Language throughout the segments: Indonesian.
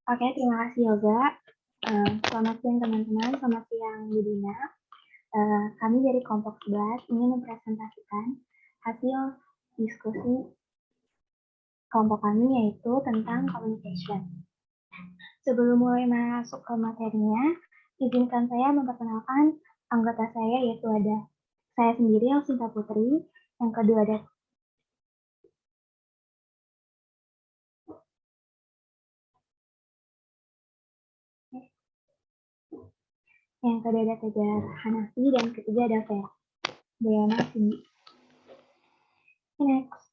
Oke, terima kasih Yoga. Selamat siang teman-teman, selamat siang Budina. Kami dari kelompok 11 ingin mempresentasikan hasil diskusi kelompok kami yaitu tentang communication. Sebelum mulai masuk ke materinya, izinkan saya memperkenalkan anggota saya yaitu ada saya sendiri yang Sinta Putri, yang kedua ada Tegar Hanafi dan ketiga ada Vera Diana Cindy. Next.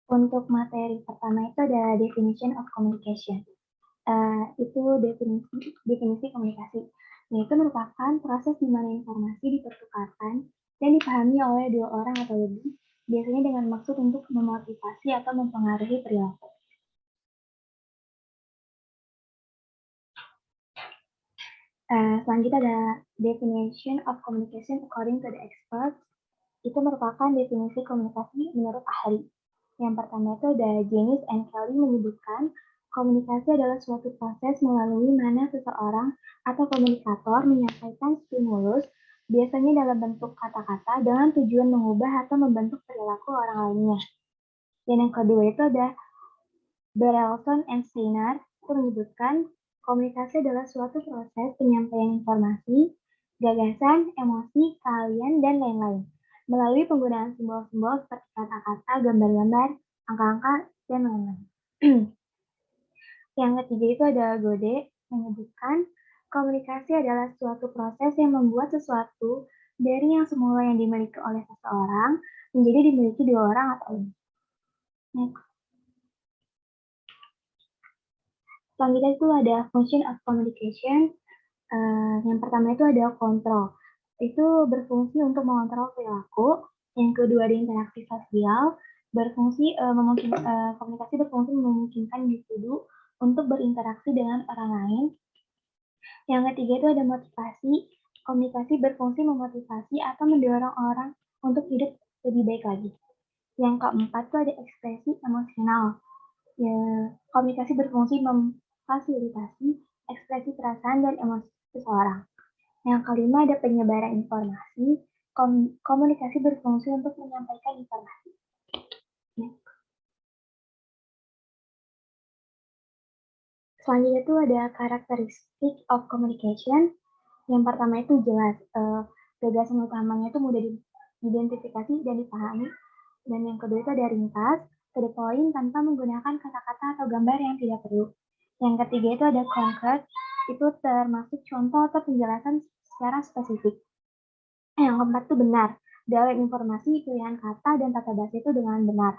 Untuk materi pertama itu ada definition of communication. Itu definisi komunikasi, yaitu merupakan proses di mana informasi dipertukarkan dan dipahami oleh dua orang atau lebih, biasanya dengan maksud untuk memotivasi atau mempengaruhi perilaku. Selanjutnya ada definition of communication according to the experts. Itu merupakan definisi komunikasi menurut ahli. Yang pertama itu ada James and Kelly menyebutkan komunikasi adalah suatu proses melalui mana seseorang atau komunikator menyampaikan stimulus, biasanya dalam bentuk kata-kata dengan tujuan mengubah atau membentuk perilaku orang lainnya. Dan yang kedua itu ada Berelson and Steiner itu menyebutkan komunikasi adalah suatu proses penyampaian informasi, gagasan, emosi, keahlian, dan lain-lain melalui penggunaan simbol-simbol seperti kata-kata, gambar-gambar, angka-angka, dan lain-lain. Yang ketiga itu ada Gode menyebutkan komunikasi adalah suatu proses yang membuat sesuatu dari yang semula yang dimiliki oleh seseorang menjadi dimiliki dua orang atau lebih. Next. Selanjutnya itu ada function of communication. Yang pertama itu ada kontrol. Itu berfungsi untuk mengontrol perilaku. Yang kedua ada interaksi sosial. Komunikasi berfungsi memungkinkan individu untuk berinteraksi dengan orang lain. Yang ketiga itu ada motivasi. Komunikasi berfungsi memotivasi atau mendorong orang untuk hidup lebih baik lagi. Yang keempat itu ada ekspresi emosional. Ya, komunikasi berfungsi memfasilitasi ekspresi perasaan dan emosi seseorang. Yang kelima ada penyebaran informasi. Komunikasi berfungsi untuk menyampaikan informasi. Ya. Selanjutnya itu ada karakteristik of communication. Yang pertama itu jelas. Gagasan utamanya itu mudah diidentifikasi dan dipahami. Dan yang kedua itu ada ringkas, to the point tanpa menggunakan kata-kata atau gambar yang tidak perlu. Yang ketiga itu ada concrete, itu termasuk contoh atau penjelasan secara spesifik. Yang keempat itu benar, dalam informasi pilihan kata dan tata bahasa itu dengan benar.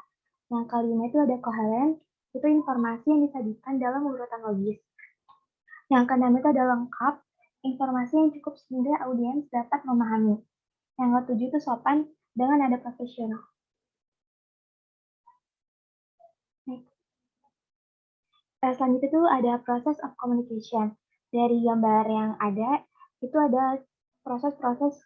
Yang kelima itu ada coherent, itu informasi yang disajikan dalam urutan logis. Yang keenam itu ada lengkap, informasi yang cukup sehingga audiens dapat memahami. Yang ketujuh itu sopan dengan nada profesional. Selanjutnya itu ada proses of communication. Dari gambar yang ada, itu ada proses-proses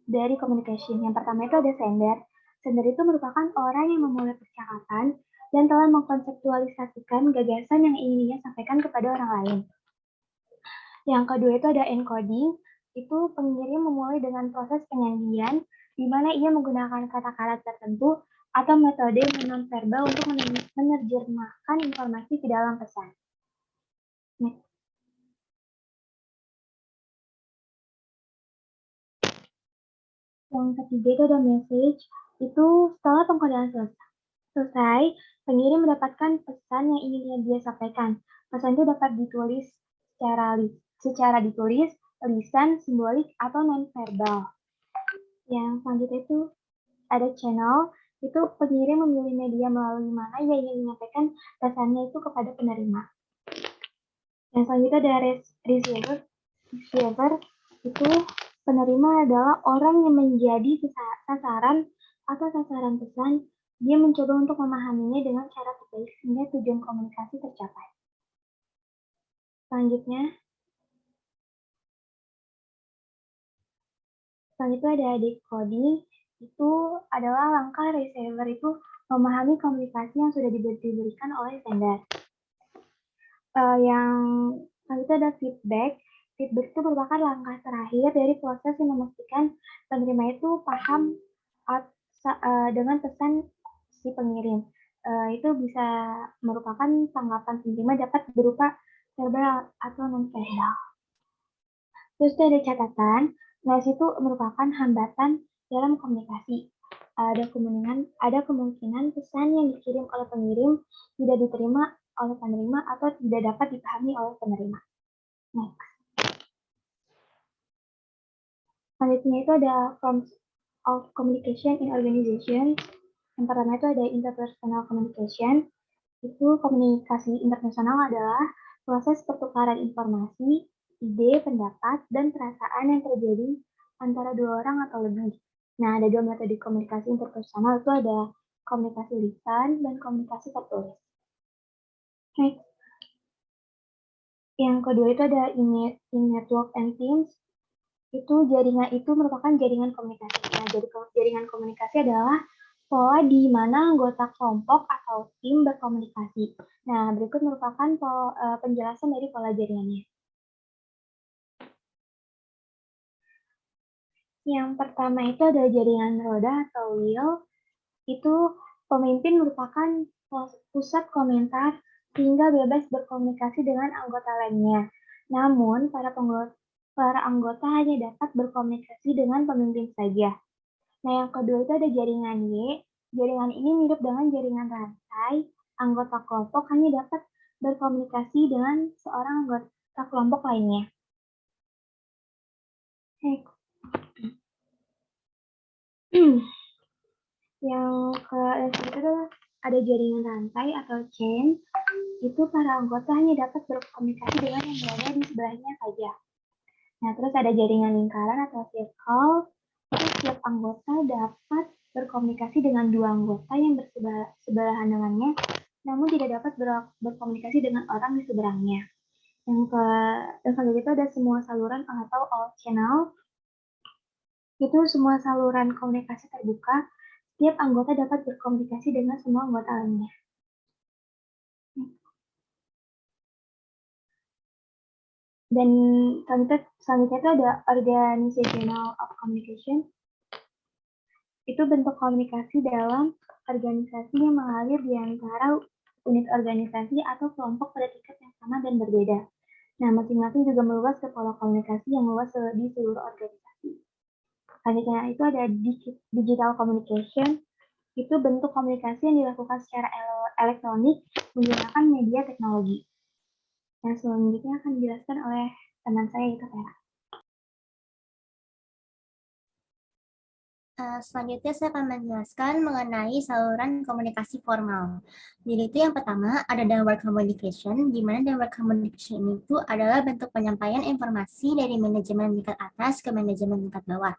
dari communication. Yang pertama itu ada sender. Sender itu merupakan orang yang memulai percakapan dan telah mengkonseptualisasikan gagasan yang ingin dia sampaikan kepada orang lain. Yang kedua itu ada encoding. Itu pengirim memulai dengan proses penyandian, di mana ia menggunakan kata-kata tertentu atau metode non-verbal untuk menerjemahkan informasi ke dalam pesan. Next. Yang ketiga itu ada message. Itu setelah pengkodaan selesai, pengirim mendapatkan pesan yang ingin dia sampaikan. Pesan itu dapat ditulis secara ditulis, lisan, simbolik, atau non-verbal. Yang selanjutnya itu ada channel. Itu pengirim memilih media melalui mana ia ingin menyampaikan pesannya itu kepada penerima. Yang selanjutnya ada receiver. Receiver itu penerima adalah orang yang menjadi sasaran atau sasaran pesan. Dia mencoba untuk memahaminya dengan cara terbaik sehingga tujuan komunikasi tercapai. Selanjutnya ada decoding. Itu adalah langkah receiver itu memahami komunikasi yang sudah diberikan oleh sender. Yang itu ada feedback. Feedback itu merupakan langkah terakhir dari proses yang memastikan penerima itu paham dengan pesan si pengirim. Itu bisa merupakan tanggapan penerima dapat berupa verbal atau non-verbal. Terus ada catatan, noise itu merupakan hambatan dalam komunikasi. Ada kemungkinan pesan yang dikirim oleh pengirim tidak diterima oleh penerima atau tidak dapat dipahami oleh penerima. Next. Selanjutnya itu ada forms of communication in organization. Yang pertama itu ada interpersonal communication. Itu komunikasi internasional adalah proses pertukaran informasi, ide, pendapat, dan perasaan yang terjadi antara dua orang atau lebih. Nah, ada dua metode komunikasi interpersonal, itu ada komunikasi lisan dan komunikasi tertulis. Next. Yang kedua itu ada in network and teams. Jaringan itu merupakan jaringan komunikasi. Nah, jadi jaringan komunikasi adalah pola di mana anggota kelompok atau tim berkomunikasi. Nah, berikut merupakan penjelasan dari pola jaringannya. Yang pertama itu ada jaringan roda atau wheel. Itu pemimpin merupakan pusat komentar sehingga bebas berkomunikasi dengan anggota lainnya. Namun, para anggota hanya dapat berkomunikasi dengan pemimpin saja. Nah, yang kedua itu ada jaringan Y. Jaringan ini mirip dengan jaringan rantai. Anggota kelompok hanya dapat berkomunikasi dengan seorang anggota kelompok lainnya. Yang kedua ada jaringan rantai atau chain. Itu para anggota hanya dapat berkomunikasi dengan yang berada di sebelahnya saja. Nah, terus ada jaringan lingkaran atau circle. Setiap anggota dapat berkomunikasi dengan dua anggota yang bersebelahan dengannya, namun tidak dapat berkomunikasi dengan orang di seberangnya. Yang selanjutnya ada semua saluran atau all channel. Itu semua saluran komunikasi terbuka. Setiap anggota dapat berkomunikasi dengan semua anggota lainnya. Dan selanjutnya itu ada organizational of communication. Itu bentuk komunikasi dalam organisasi yang mengalir di antara unit organisasi atau kelompok pada tingkat yang sama dan berbeda. Nah, masing-masing juga meluas ke pola komunikasi yang luas di seluruh organisasi. Selanjutnya itu ada digital communication. Itu bentuk komunikasi yang dilakukan secara elektronik menggunakan media teknologi. Yang selanjutnya akan dijelaskan oleh teman saya, yaitu Vera. Selanjutnya saya akan menjelaskan mengenai saluran komunikasi formal. Jadi itu yang pertama ada downward communication, di mana downward communication itu adalah bentuk penyampaian informasi dari manajemen tingkat atas ke manajemen tingkat bawah.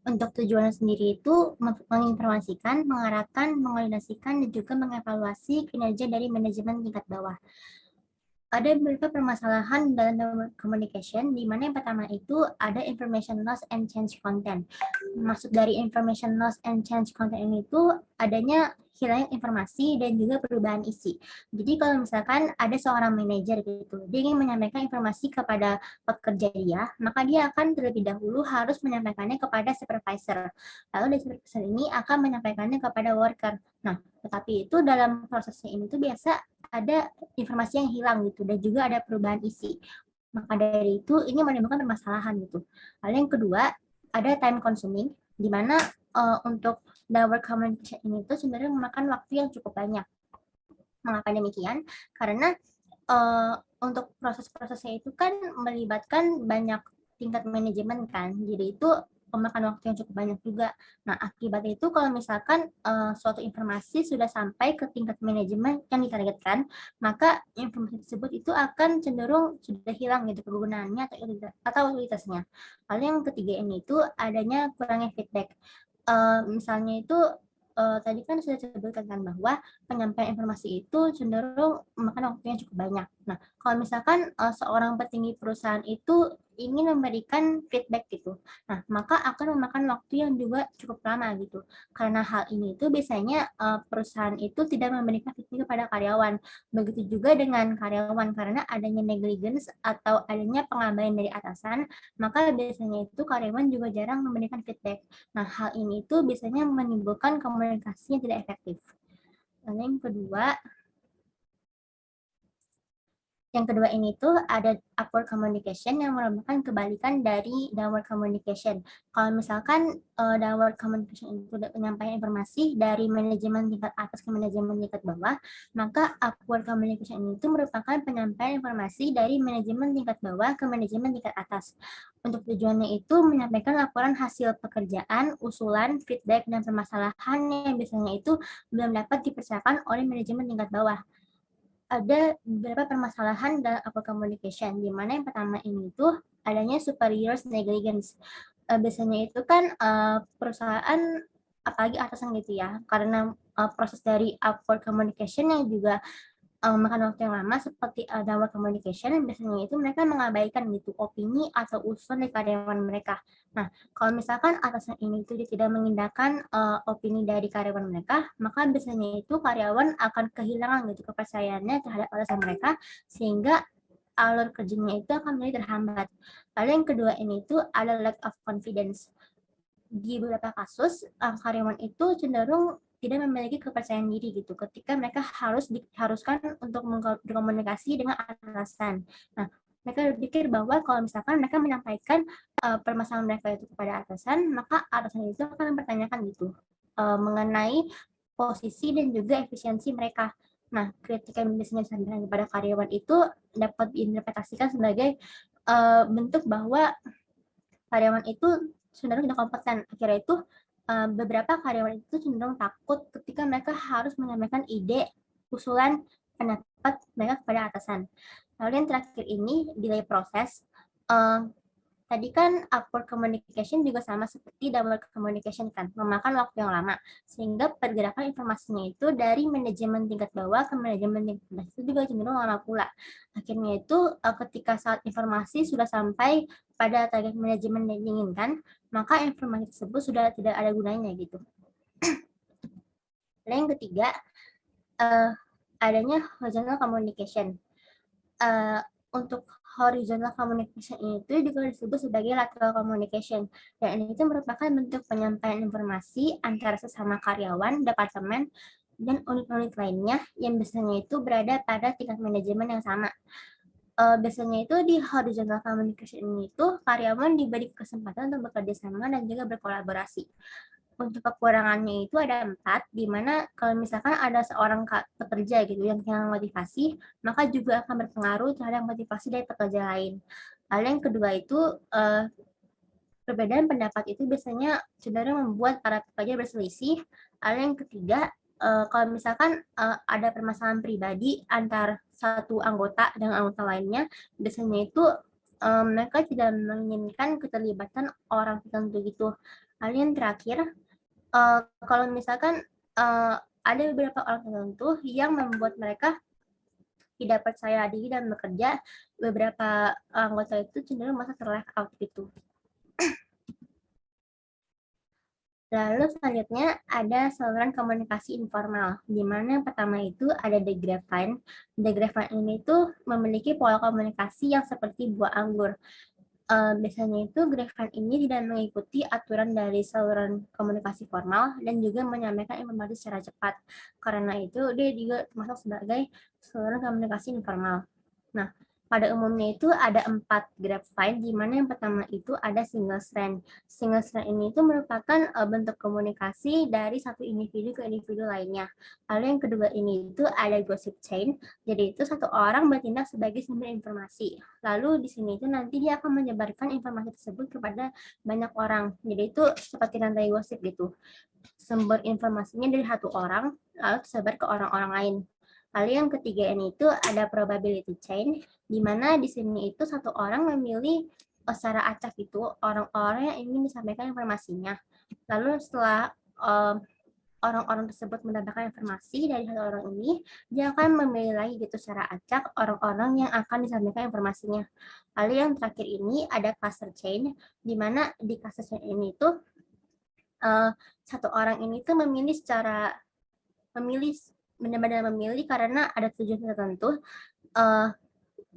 Untuk tujuan sendiri itu menginformasikan, mengarahkan, mengoordinasikan, dan juga mengevaluasi kinerja dari manajemen tingkat bawah. Ada beberapa permasalahan dalam communication, di mana yang pertama itu ada information loss and change content. Maksud dari information loss and change content ini itu adanya hilangnya informasi dan juga perubahan isi. Jadi kalau misalkan ada seorang manajer gitu, dia ingin menyampaikan informasi kepada pekerja dia, maka dia akan terlebih dahulu harus menyampaikannya kepada supervisor. Lalu dari supervisor ini akan menyampaikannya kepada worker. Nah, tetapi itu dalam prosesnya ini tuh biasa ada informasi yang hilang gitu dan juga ada perubahan isi. Maka dari itu ini menimbulkan permasalahan gitu. Lalu yang kedua ada time consuming, di mana untuk downward communication ini itu sebenarnya memakan waktu yang cukup banyak. Mengapa demikian? Karena untuk proses-prosesnya itu kan melibatkan banyak tingkat manajemen kan, jadi itu memakan waktu yang cukup banyak juga. Nah, akibatnya itu kalau misalkan suatu informasi sudah sampai ke tingkat manajemen yang ditargetkan, maka informasi tersebut itu akan cenderung sudah hilang gitu kegunaannya atau utilitasnya. Lalu yang ketiga ini itu adanya kurangnya feedback. Misalnya itu tadi kan sudah disebutkan bahwa penyampaian informasi itu cenderung memakan waktu yang cukup banyak. Nah, kalau misalkan seorang petinggi perusahaan itu ingin memberikan feedback gitu. Nah, maka akan memakan waktu yang juga cukup lama gitu. Karena hal ini itu biasanya perusahaan itu tidak memberikan feedback kepada karyawan. Begitu juga dengan karyawan, karena adanya negligence atau adanya pengabaian dari atasan, maka biasanya itu karyawan juga jarang memberikan feedback. Nah, hal ini itu biasanya menimbulkan komunikasi yang tidak efektif. Lalu yang kedua ini tuh ada upward communication yang merupakan kebalikan dari downward communication. Kalau misalkan downward communication itu penyampaian informasi dari manajemen tingkat atas ke manajemen tingkat bawah, maka upward communication itu merupakan penyampaian informasi dari manajemen tingkat bawah ke manajemen tingkat atas. Untuk tujuannya itu menyampaikan laporan hasil pekerjaan, usulan, feedback, dan permasalahan yang biasanya itu belum dapat dipersiapkan oleh manajemen tingkat bawah. Ada beberapa permasalahan dalam upward communication, di mana yang pertama ini tuh adanya superiors negligence. Biasanya itu kan perusahaan, apalagi atasan gitu ya, karena proses dari upward communication yang juga makan waktu yang lama seperti downward communication, biasanya itu mereka mengabaikan gitu opini atau usulan dari karyawan mereka. Nah, kalau misalkan atasan ini itu tidak mengindahkan opini dari karyawan mereka, maka biasanya itu karyawan akan kehilangan gitu kepercayaannya terhadap atasan mereka, sehingga alur kerjanya itu akan menjadi terhambat. Lalu yang kedua ini itu ada lack of confidence. Di beberapa kasus karyawan itu cenderung tidak memiliki kepercayaan diri gitu ketika mereka diharuskan untuk berkomunikasi dengan atasan. Nah, mereka berpikir bahwa kalau misalkan mereka menyampaikan permasalahan mereka itu kepada atasan, maka atasan itu akan mempertanyakan gitu mengenai posisi dan juga efisiensi mereka. Nah, ketika biasanya disampaikan kepada karyawan itu dapat diinterpretasikan sebagai bentuk bahwa karyawan itu cenderung tidak kompeten. Akhirnya itu beberapa karyawan itu cenderung takut ketika mereka harus menyampaikan ide, usulan, pendapat mereka kepada atasan. Lalu yang terakhir ini delay proses. Tadi kan upward communication juga sama seperti downward communication kan, memakan waktu yang lama. Sehingga pergerakan informasinya itu dari manajemen tingkat bawah ke manajemen tingkat atas itu juga cenderung lama pula. Akhirnya itu ketika saat informasi sudah sampai pada target manajemen yang diinginkan, maka informasi tersebut sudah tidak ada gunanya gitu. Dan yang ketiga, adanya horizontal communication. Untuk horizontal communication itu juga disebut sebagai lateral communication, dan ini itu merupakan bentuk penyampaian informasi antara sesama karyawan, departemen, dan unit-unit lainnya yang biasanya itu berada pada tingkat manajemen yang sama. Biasanya itu di horizontal communication ini itu karyawan diberi kesempatan untuk bekerja sama dan juga berkolaborasi. Untuk kekurangannya itu ada 4, di mana kalau misalkan ada seorang pekerja gitu yang kehilangan motivasi, maka juga akan berpengaruh terhadap motivasi dari pekerja lain. Lalu yang kedua itu perbedaan pendapat itu biasanya cenderung membuat para pekerja berselisih. Lalu yang ketiga, kalau misalkan ada permasalahan pribadi antar satu anggota dengan anggota lainnya, biasanya itu mereka tidak menginginkan keterlibatan orang tertentu gitu. Lalu yang terakhir, kalau misalkan ada beberapa orang tertentu yang membuat mereka tidak percaya diri dan bekerja, beberapa anggota itu cenderung merasa terleft out gitu. Lalu selanjutnya ada saluran komunikasi informal, di mana yang pertama itu ada the grapevine. The grapevine ini tuh memiliki pola komunikasi yang seperti buah anggur. Biasanya itu grapevine ini tidak mengikuti aturan dari saluran komunikasi formal dan juga menyampaikan informasi secara cepat. Karena itu dia juga termasuk sebagai saluran komunikasi informal. Nah, pada umumnya itu ada 4 grapevine, di mana yang pertama itu ada single strand. Single strand ini itu merupakan bentuk komunikasi dari satu individu ke individu lainnya. Lalu yang kedua ini itu ada gossip chain, jadi itu satu orang bertindak sebagai sumber informasi. Lalu di sini itu nanti dia akan menyebarkan informasi tersebut kepada banyak orang. Jadi itu seperti rantai gosip gitu. Sumber informasinya dari satu orang, lalu tersebar ke orang-orang lain. Lalu yang ketiga ini itu ada probability chain, di mana di sini itu satu orang memilih secara acak itu orang-orang yang ingin disampaikan informasinya. Lalu setelah orang-orang tersebut mendapatkan informasi dari satu orang ini, dia akan memilih lagi gitu secara acak orang-orang yang akan disampaikan informasinya. Lalu yang terakhir ini ada cluster chain, di mana di cluster chain ini tuh satu orang ini tuh benar-benar memilih karena ada tujuan tertentu.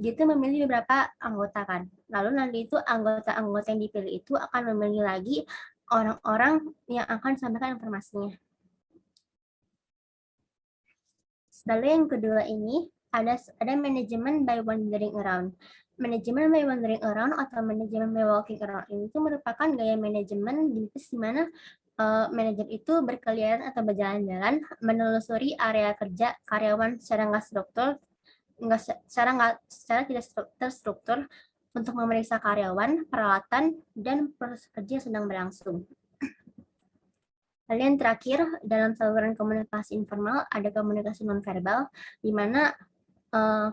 Dia tuh memilih beberapa anggota kan. Lalu nanti itu anggota-anggota yang dipilih itu akan memilih lagi orang-orang yang akan disampaikan informasinya. Lalu yang kedua ini ada manajemen by wandering around. Manajemen by wandering around atau manajemen by walking around ini itu merupakan gaya manajemen di mana manajer itu berkeliaran atau berjalan-jalan menelusuri area kerja karyawan secara secara tidak terstruktur untuk memeriksa karyawan, peralatan, dan proses kerja yang sedang berlangsung. Lalu yang terakhir, dalam saluran komunikasi informal ada komunikasi nonverbal, di mana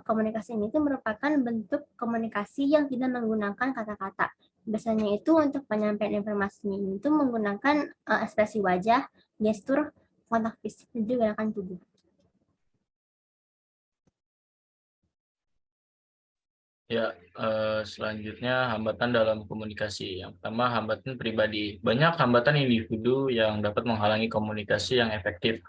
komunikasi ini itu merupakan bentuk komunikasi yang tidak menggunakan kata-kata. Biasanya itu untuk penyampaian informasi ini itu menggunakan ekspresi wajah, gestur, kontak fisik, dan juga gerakan tubuh. Ya, selanjutnya hambatan dalam komunikasi. Yang pertama, hambatan pribadi. Banyak hambatan individu yang dapat menghalangi komunikasi yang efektif.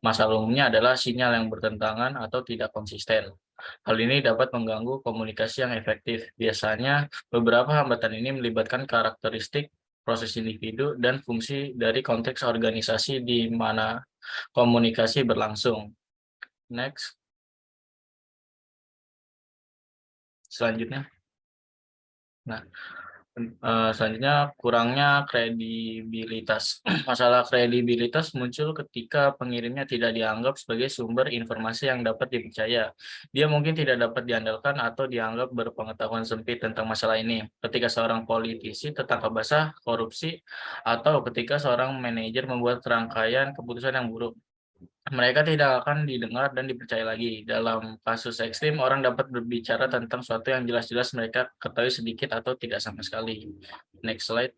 Masalah umumnya adalah sinyal yang bertentangan atau tidak konsisten. Hal ini dapat mengganggu komunikasi yang efektif. Biasanya, beberapa hambatan ini melibatkan karakteristik proses individu dan fungsi dari konteks organisasi di mana komunikasi berlangsung. Next. Selanjutnya. Nah, selanjutnya kurangnya kredibilitas. Masalah kredibilitas muncul ketika pengirimnya tidak dianggap sebagai sumber informasi yang dapat dipercaya. Dia mungkin tidak dapat diandalkan atau dianggap berpengetahuan sempit tentang masalah ini. Ketika seorang politisi tertangkap basah korupsi atau ketika seorang manajer membuat rangkaian keputusan yang buruk, mereka tidak akan didengar dan dipercaya lagi. Dalam kasus ekstrim, orang dapat berbicara tentang sesuatu yang jelas-jelas mereka ketahui sedikit atau tidak sama sekali. Next slide.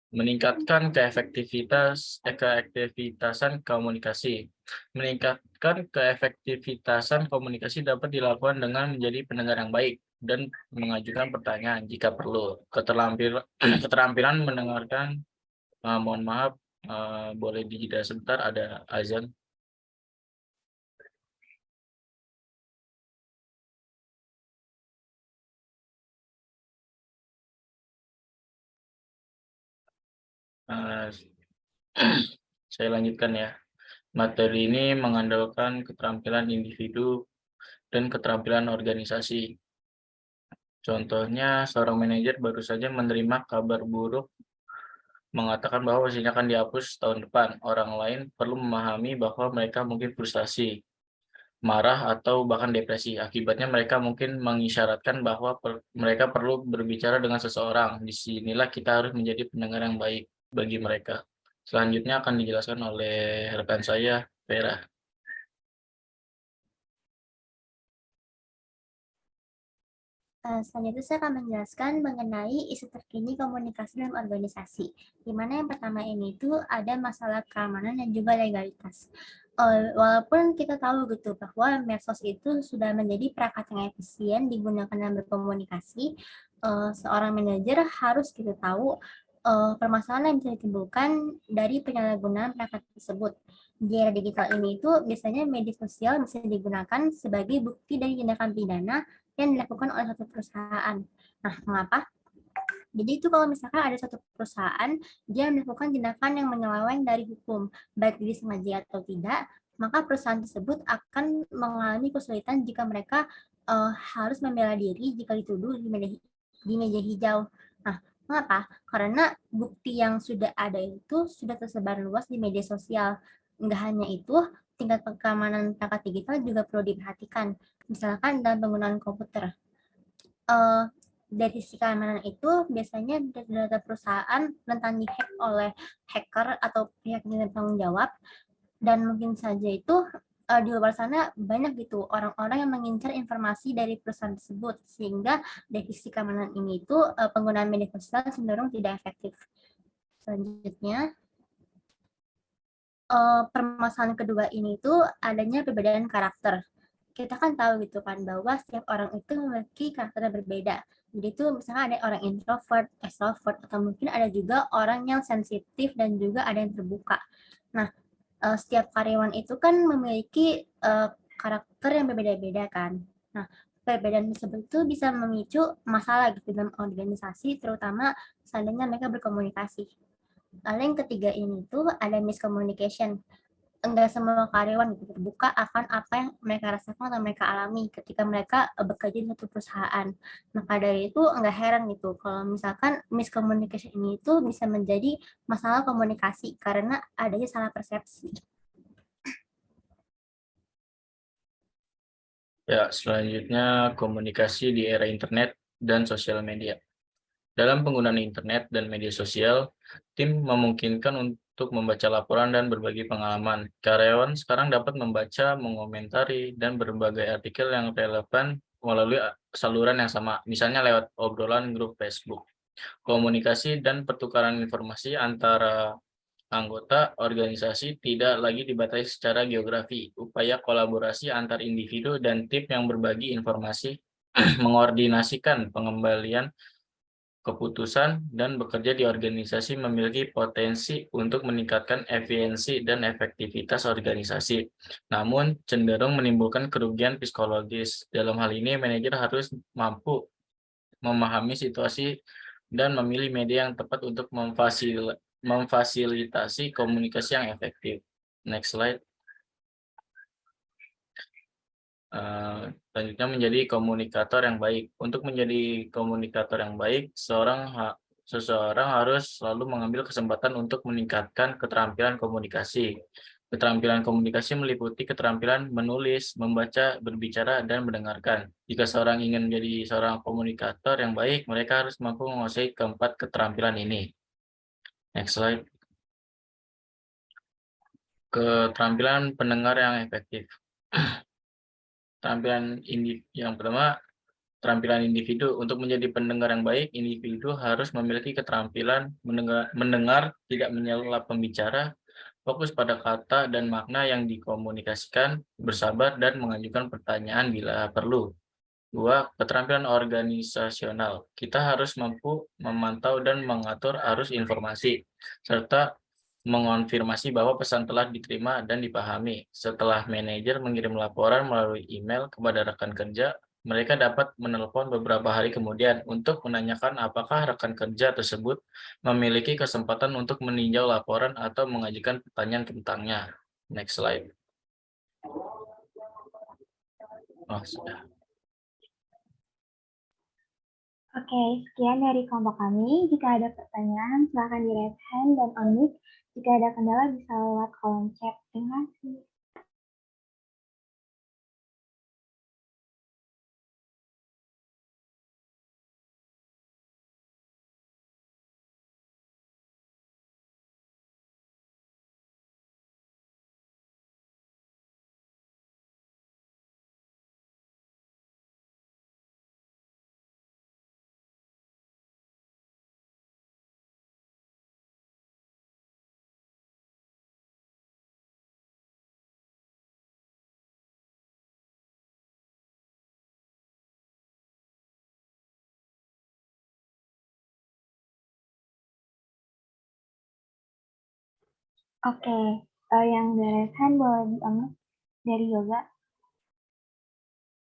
Meningkatkan keefektivitasan komunikasi. Meningkatkan keefektivitasan komunikasi dapat dilakukan dengan menjadi pendengar yang baik dan mengajukan pertanyaan jika perlu. Keterampilan mendengarkan, mohon maaf, boleh dijeda sebentar, ada azan. Saya lanjutkan ya. Materi ini mengandalkan keterampilan individu dan keterampilan organisasi. Contohnya, seorang manajer baru saja menerima kabar buruk mengatakan bahwa posisinya akan dihapus tahun depan. Orang lain perlu memahami bahwa mereka mungkin frustasi, marah, atau bahkan depresi. Akibatnya mereka mungkin mengisyaratkan bahwa mereka perlu berbicara dengan seseorang. Disinilah kita harus menjadi pendengar yang baik bagi mereka. Selanjutnya akan dijelaskan oleh rekan saya, Vera. Selanjutnya saya akan menjelaskan mengenai isu terkini komunikasi dalam organisasi. Di mana yang pertama ini itu ada masalah keamanan dan juga legalitas. Walaupun kita tahu gitu bahwa medsos itu sudah menjadi perangkat yang efisien digunakan dalam berkomunikasi, seorang manajer harus kita tahu permasalahan yang bisa ditimbulkan dari penyalahgunaan perangkat tersebut. Di era digital ini itu biasanya media sosial bisa digunakan sebagai bukti dari tindakan pidana yang dilakukan oleh satu perusahaan. Nah, mengapa? Jadi itu kalau misalkan ada satu perusahaan, dia melakukan tindakan yang menyeleweng dari hukum, baik disengaja atau tidak, maka perusahaan tersebut akan mengalami kesulitan jika mereka harus membela diri jika dituduh di meja hijau. Nah, mengapa? Karena bukti yang sudah ada itu sudah tersebar luas di media sosial. Enggak hanya itu, tingkat keamanan perangkat digital juga perlu diperhatikan. Misalkan dalam penggunaan komputer. Dari sisi keamanan itu biasanya data perusahaan rentan dihack oleh hacker atau pihak yang bertanggung jawab, dan mungkin saja itu di luar sana banyak gitu orang-orang yang mengincar informasi dari perusahaan tersebut, sehingga dari sisi keamanan ini itu penggunaan media sosial cenderung tidak efektif. Selanjutnya, permasalahan kedua ini tuh adanya perbedaan karakter. Kita kan tahu gitu kan bahwa setiap orang itu memiliki karakter yang berbeda. Jadi itu misalnya ada orang introvert, extrovert, atau mungkin ada juga orang yang sensitif dan juga ada yang terbuka. Nah, setiap karyawan itu kan memiliki karakter yang berbeda-beda kan. Nah, perbedaan tersebut itu bisa memicu masalah gitu dalam organisasi, terutama seandainya mereka berkomunikasi. Lalu yang ketiga ini tuh ada miscommunication. Enggak semua karyawan gitu terbuka akan apa yang mereka rasakan atau mereka alami ketika mereka bekerja di satu perusahaan. Maka dari itu enggak heran gitu kalau misalkan miscommunication ini itu bisa menjadi masalah komunikasi karena adanya salah persepsi. Ya, selanjutnya komunikasi di era internet dan sosial media. Dalam penggunaan internet dan media sosial, tim memungkinkan untuk membaca laporan dan berbagi pengalaman. Karyawan sekarang dapat membaca, mengomentari, dan berbagai artikel yang relevan melalui saluran yang sama, misalnya lewat obrolan grup Facebook. Komunikasi dan pertukaran informasi antara anggota organisasi tidak lagi dibatasi secara geografi. Upaya kolaborasi antar individu dan tim yang berbagi informasi mengordinasikan pengembalian keputusan dan bekerja di organisasi memiliki potensi untuk meningkatkan efisiensi dan efektivitas organisasi. Namun, cenderung menimbulkan kerugian psikologis. Dalam hal ini, manajer harus mampu memahami situasi dan memilih media yang tepat untuk memfasilitasi komunikasi yang efektif. Next slide. Selanjutnya menjadi komunikator yang baik. Untuk menjadi komunikator yang baik, seseorang harus selalu mengambil kesempatan untuk meningkatkan keterampilan komunikasi. Keterampilan komunikasi meliputi keterampilan menulis, membaca, berbicara, dan mendengarkan. Jika seorang ingin menjadi seorang komunikator yang baik, mereka harus mampu menguasai keempat keterampilan ini. Next slide. Keterampilan pendengar yang efektif. Yang pertama, keterampilan individu. Untuk menjadi pendengar yang baik, individu harus memiliki keterampilan mendengar tidak menyela pembicara, fokus pada kata dan makna yang dikomunikasikan, bersabar, dan mengajukan pertanyaan bila perlu. 2. Keterampilan organisasional. Kita harus mampu memantau dan mengatur arus informasi, serta mengonfirmasi bahwa pesan telah diterima dan dipahami. Setelah manajer mengirim laporan melalui email kepada rekan kerja, mereka dapat menelpon beberapa hari kemudian untuk menanyakan apakah rekan kerja tersebut memiliki kesempatan untuk meninjau laporan atau mengajukan pertanyaan tentangnya. Next slide. Oh, sudah. Oke, sekian dari kelompok kami. Jika ada pertanyaan, silakan di raise hand dan unmute. Jika ada kendala, bisa lewat kolom chat. Terima kasih. Oke, yang udah raise hand boleh di-unmute dari Yoga.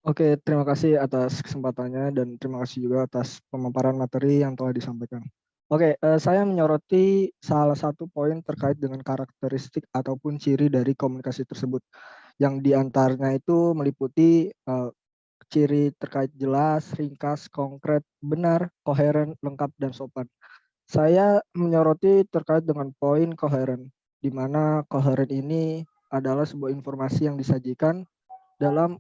Oke, terima kasih atas kesempatannya dan terima kasih juga atas pemaparan materi yang telah disampaikan. Oke, saya menyoroti salah satu poin terkait dengan karakteristik ataupun ciri dari komunikasi tersebut. Yang diantaranya itu meliputi ciri terkait jelas, ringkas, konkret, benar, koheren, lengkap, dan sopan. Saya menyoroti terkait dengan poin koheren, di mana koheren ini adalah sebuah informasi yang disajikan dalam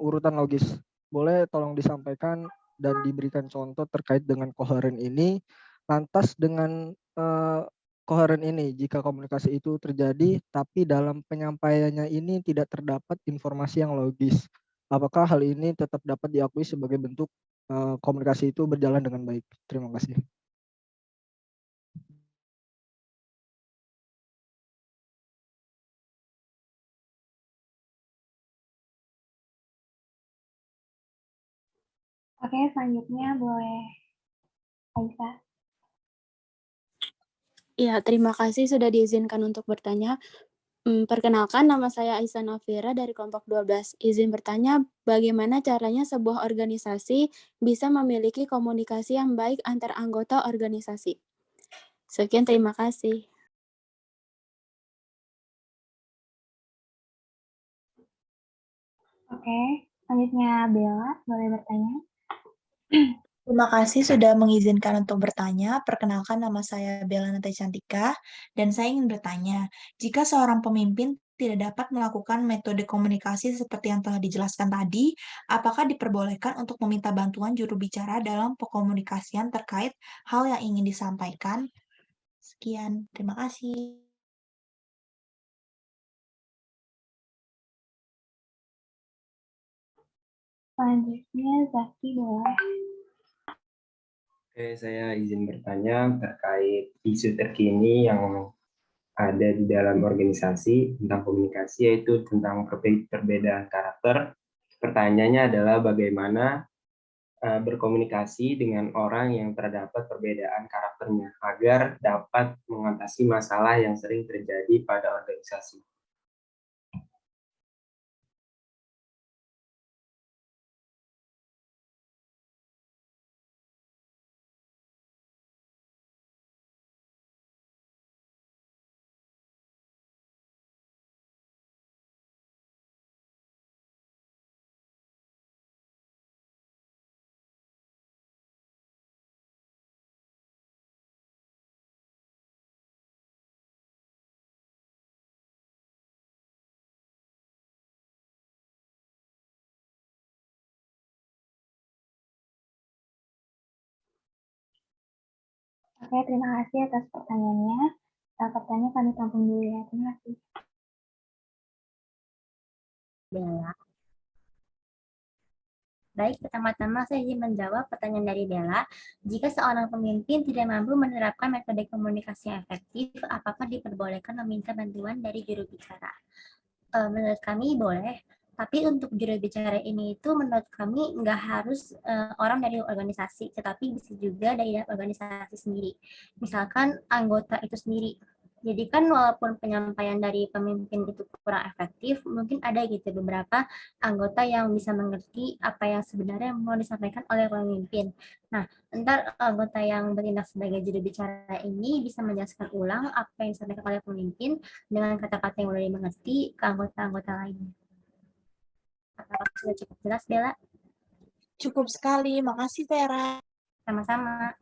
urutan logis. Boleh tolong disampaikan dan diberikan contoh terkait dengan koheren ini. Lantas dengan koheren ini, jika komunikasi itu terjadi, tapi dalam penyampaiannya ini tidak terdapat informasi yang logis, apakah hal ini tetap dapat diakui sebagai bentuk komunikasi itu berjalan dengan baik? Terima kasih. Oke, selanjutnya boleh Aisyah. Iya, terima kasih sudah diizinkan untuk bertanya. Perkenalkan, nama saya Aisyah Nafira dari kelompok 12. Izin bertanya, bagaimana caranya sebuah organisasi bisa memiliki komunikasi yang baik antar anggota organisasi? Sekian, terima kasih. Oke, selanjutnya Bella, boleh bertanya. Terima kasih sudah mengizinkan untuk bertanya. Perkenalkan, nama saya Bella Nate Cantika, dan saya ingin bertanya, jika seorang pemimpin tidak dapat melakukan metode komunikasi seperti yang telah dijelaskan tadi, apakah diperbolehkan untuk meminta bantuan juru bicara dalam pekomunikasian terkait hal yang ingin disampaikan? Sekian, terima kasih. Selanjutnya Zaki, boleh. Oke, saya izin bertanya terkait isu terkini yang ada di dalam organisasi tentang komunikasi, yaitu tentang perbedaan karakter. Pertanyaannya adalah bagaimana berkomunikasi dengan orang yang terdapat perbedaan karakternya agar dapat mengatasi masalah yang sering terjadi pada organisasi. Oke, terima kasih atas pertanyaannya. Pertanyaan kami tampung dulu ya. Terima kasih. Bella. Baik, pertama-tama saya ingin menjawab pertanyaan dari Bella. Jika seorang pemimpin tidak mampu menerapkan metode komunikasi yang efektif, apakah diperbolehkan meminta bantuan dari juru bicara? Menurut kami boleh, tapi untuk juru bicara ini itu menurut kami nggak harus orang dari organisasi, tetapi bisa juga dari organisasi sendiri. Misalkan anggota itu sendiri. Jadi kan walaupun penyampaian dari pemimpin itu kurang efektif, mungkin ada gitu beberapa anggota yang bisa mengerti apa yang sebenarnya mau disampaikan oleh pemimpin. Nah, ntar anggota yang bertindak sebagai juru bicara ini bisa menjelaskan ulang apa yang disampaikan oleh pemimpin dengan kata-kata yang mudah dimengerti ke anggota-anggota lainnya. Apakah sudah cukup jelas, Bella? Cukup sekali, makasih Vera. Sama-sama.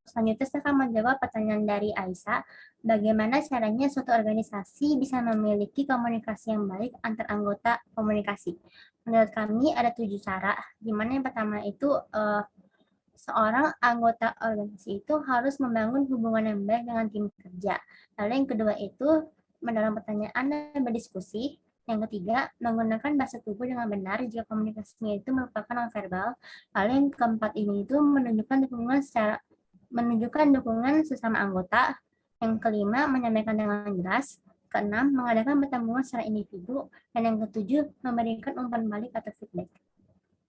Selanjutnya saya akan menjawab pertanyaan dari Aisyah. Bagaimana caranya suatu organisasi bisa memiliki komunikasi yang baik antar anggota komunikasi? Menurut kami ada 7 cara. Di mana yang pertama itu seorang anggota organisasi itu harus membangun hubungan yang baik dengan tim kerja. Lalu yang kedua itu mendalam pertanyaan dan berdiskusi. Yang ketiga, menggunakan bahasa tubuh dengan benar jika komunikasinya itu merupakan non-verbal. Lalu yang keempat ini itu menunjukkan dukungan sesama anggota. Yang kelima, menyampaikan dengan jelas. Keenam, mengadakan pertemuan secara individu. Dan yang ketujuh, memberikan umpan balik atau feedback.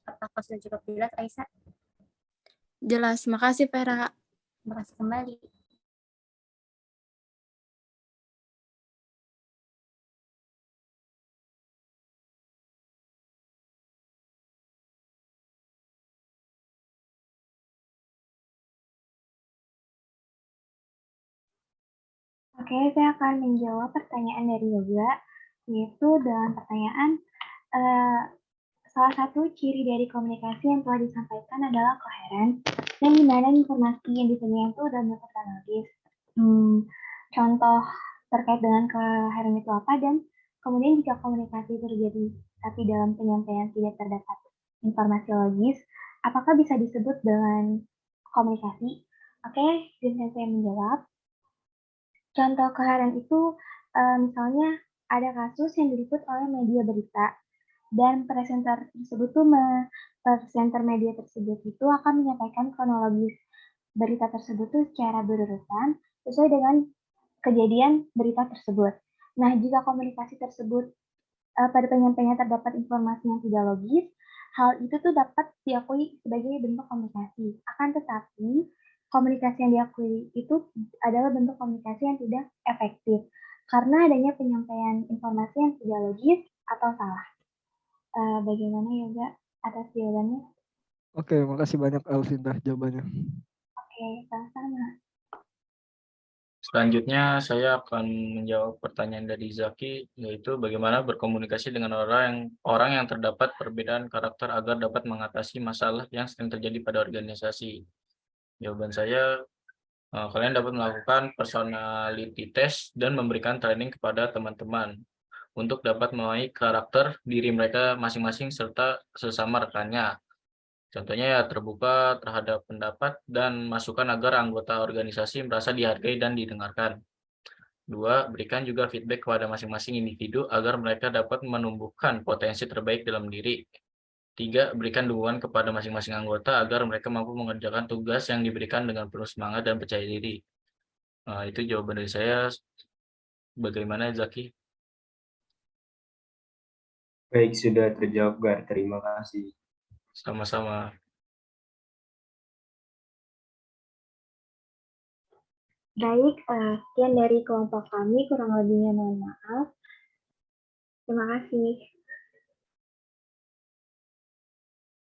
Apakah sudah cukup jelas, Aisyah? Jelas, makasih Vera. Terima kasih kembali. Oke, saya akan menjawab pertanyaan dari Yoga, yaitu dengan pertanyaan, salah satu ciri dari komunikasi yang telah disampaikan adalah koheren, dan di mana informasi yang disampaikan itu dalam bentuk kronologis. Contoh terkait dengan koheren itu apa, dan kemudian jika komunikasi terjadi tapi dalam penyampaian tidak terdapat informasi logis, apakah bisa disebut dengan komunikasi? Oke, izinkan saya menjawab. Contoh koheren itu misalnya ada kasus yang diliput oleh media berita dan presenter media tersebut itu akan menyampaikan kronologis berita tersebut tuh secara berurutan sesuai dengan kejadian berita tersebut. Nah, jika komunikasi tersebut pada penyampaiannya terdapat informasi yang tidak logis, Hal itu tuh dapat diakui sebagai bentuk komunikasi. Akan tetapi, komunikasi yang diakui itu adalah bentuk komunikasi yang tidak efektif karena adanya penyampaian informasi yang tidak logis atau salah. Bagaimana Yoga atas jawabannya? Oke, makasih banyak Alvinda jawabannya. Oke, sama-sama. Selanjutnya saya akan menjawab pertanyaan dari Zaki, yaitu bagaimana berkomunikasi dengan orang yang terdapat perbedaan karakter agar dapat mengatasi masalah yang sering terjadi pada organisasi. Jawaban saya, kalian dapat melakukan personality test dan memberikan training kepada teman-teman untuk dapat mengenai karakter diri mereka masing-masing serta sesama rekannya. Contohnya ya terbuka terhadap pendapat dan masukan agar anggota organisasi merasa dihargai dan didengarkan. 2, berikan juga feedback kepada masing-masing individu agar mereka dapat menumbuhkan potensi terbaik dalam diri. 3, berikan dukungan kepada masing-masing anggota agar mereka mampu mengerjakan tugas yang diberikan dengan penuh semangat dan percaya diri. Itu jawaban dari saya. Bagaimana Zaki? Baik, sudah terjawab, Gar. Terima kasih. Sama-sama. Baik, sekian dari kelompok kami, kurang lebihnya mohon maaf. Terima kasih.